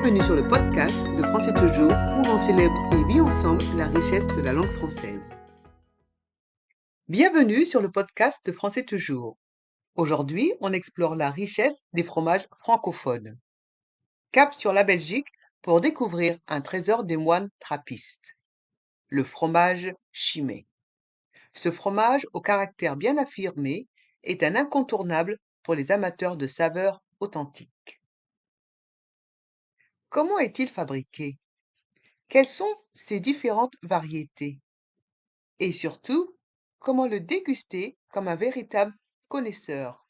Bienvenue sur le podcast de Français Toujours où l'on célèbre et vit ensemble la richesse de la langue française. Bienvenue sur le podcast de Français Toujours. Aujourd'hui, on explore la richesse des fromages francophones. Cap sur la Belgique pour découvrir un trésor des moines trappistes, le fromage Chimay. Ce fromage au caractère bien affirmé est un incontournable pour les amateurs de saveurs authentiques. Comment est-il fabriqué? Quelles sont ses différentes variétés? Et surtout, comment le déguster comme un véritable connaisseur?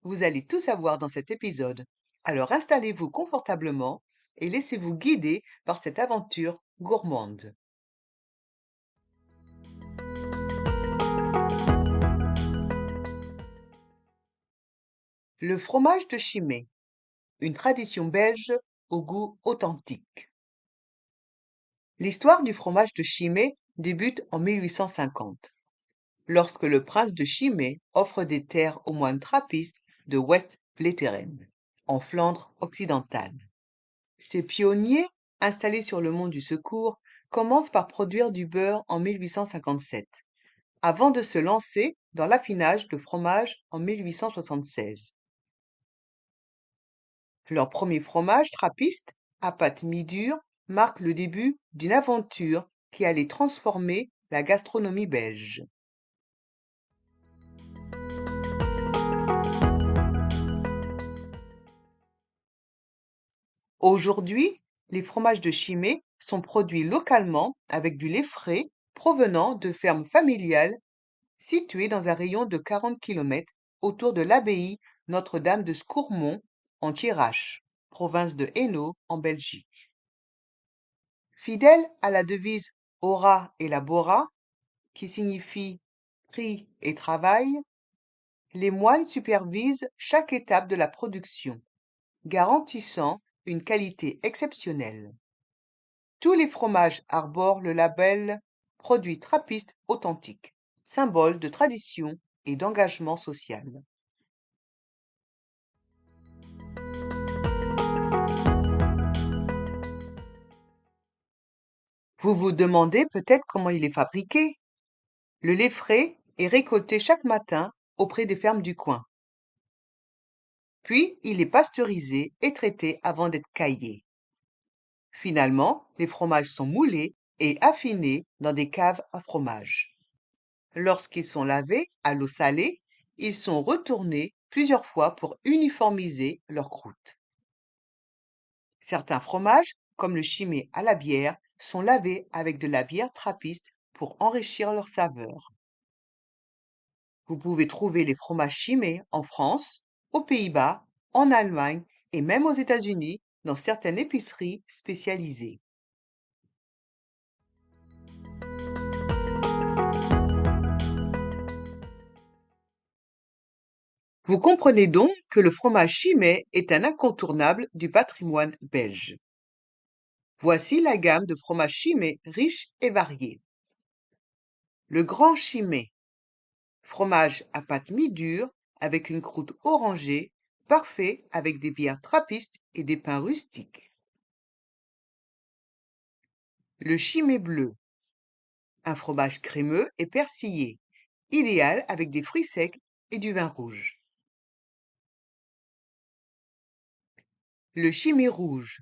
Vous allez tout savoir dans cet épisode. Alors installez-vous confortablement et laissez-vous guider par cette aventure gourmande. Le fromage de Chimay, une tradition belge au goût authentique. L'histoire du fromage de Chimay débute en 1850, lorsque le prince de Chimay offre des terres aux moines trappistes de West-Vleteren, en Flandre occidentale. Ces pionniers, installés sur le mont du Secours, commencent par produire du beurre en 1857, avant de se lancer dans l'affinage de fromage en 1876. Leur premier fromage trappiste, à pâte mi-dure, marque le début d'une aventure qui allait transformer la gastronomie belge. Aujourd'hui, les fromages de Chimay sont produits localement avec du lait frais provenant de fermes familiales situées dans un rayon de 40 km autour de l'abbaye Notre-Dame de Scourmont en Thiérache, province de Hainaut en Belgique. Fidèles à la devise Ora et Labora, qui signifie prix et travail, les moines supervisent chaque étape de la production, garantissant une qualité exceptionnelle. Tous les fromages arborent le label Produit trappiste authentique, symbole de tradition et d'engagement social. Vous vous demandez peut-être comment il est fabriqué. Le lait frais est récolté chaque matin auprès des fermes du coin. Puis, il est pasteurisé et traité avant d'être caillé. Finalement, les fromages sont moulés et affinés dans des caves à fromage. Lorsqu'ils sont lavés à l'eau salée, ils sont retournés plusieurs fois pour uniformiser leur croûte. Certains fromages, comme le Chimay à la bière, sont lavés avec de la bière trappiste pour enrichir leur saveur. Vous pouvez trouver les fromages Chimay en France, aux Pays-Bas, en Allemagne et même aux États-Unis dans certaines épiceries spécialisées. Vous comprenez donc que le fromage Chimay est un incontournable du patrimoine belge. Voici la gamme de fromages Chimay riche et variée. Le Grand Chimay, fromage à pâte mi-dure avec une croûte orangée, parfait avec des bières trappistes et des pains rustiques. Le Chimay bleu, un fromage crémeux et persillé, idéal avec des fruits secs et du vin rouge. Le Chimay rouge,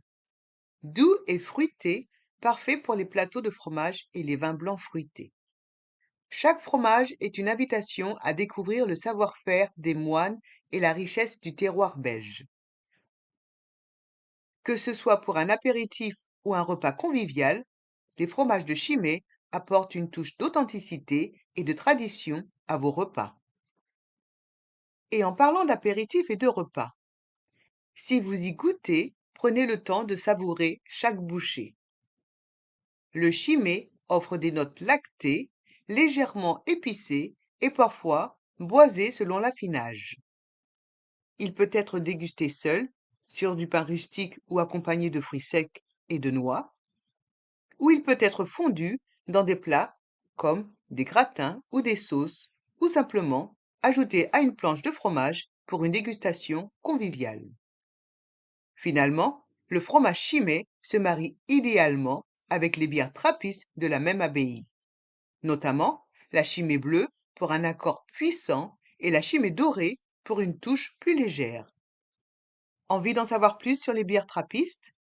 doux et fruité, parfait pour les plateaux de fromage et les vins blancs fruités. Chaque fromage est une invitation à découvrir le savoir-faire des moines et la richesse du terroir belge. Que ce soit pour un apéritif ou un repas convivial, les fromages de Chimay apportent une touche d'authenticité et de tradition à vos repas. Et en parlant d'apéritif et de repas, si vous y goûtez, prenez le temps de savourer chaque bouchée. Le Chimay offre des notes lactées, légèrement épicées et parfois boisées selon l'affinage. Il peut être dégusté seul, sur du pain rustique ou accompagné de fruits secs et de noix, ou il peut être fondu dans des plats comme des gratins ou des sauces, ou simplement ajouté à une planche de fromage pour une dégustation conviviale. Finalement, le fromage Chimay se marie idéalement avec les bières trappistes de la même abbaye, notamment la Chimay bleue pour un accord puissant et la Chimay dorée pour une touche plus légère. Envie d'en savoir plus sur les bières trappistes?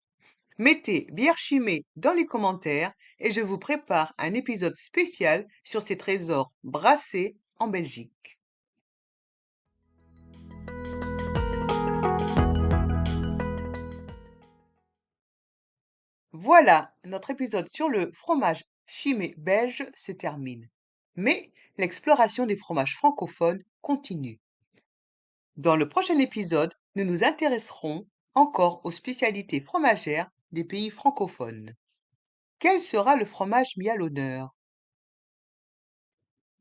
Mettez bière Chimay dans les commentaires et je vous prépare un épisode spécial sur ces trésors brassés en Belgique. Voilà, notre épisode sur le fromage Chimay belge se termine. Mais l'exploration des fromages francophones continue. Dans le prochain épisode, nous nous intéresserons encore aux spécialités fromagères des pays francophones. Quel sera le fromage mis à l'honneur?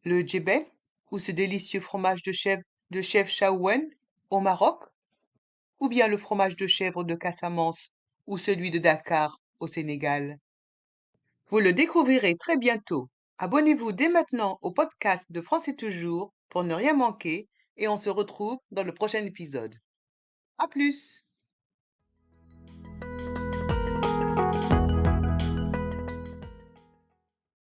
Le djebel, ou ce délicieux fromage de chèvre Chaouen au Maroc, ou bien le fromage de chèvre de Casamance, ou celui de Dakar au Sénégal? Vous le découvrirez très bientôt. Abonnez-vous dès maintenant au podcast de Français Toujours pour ne rien manquer et on se retrouve dans le prochain épisode. À plus!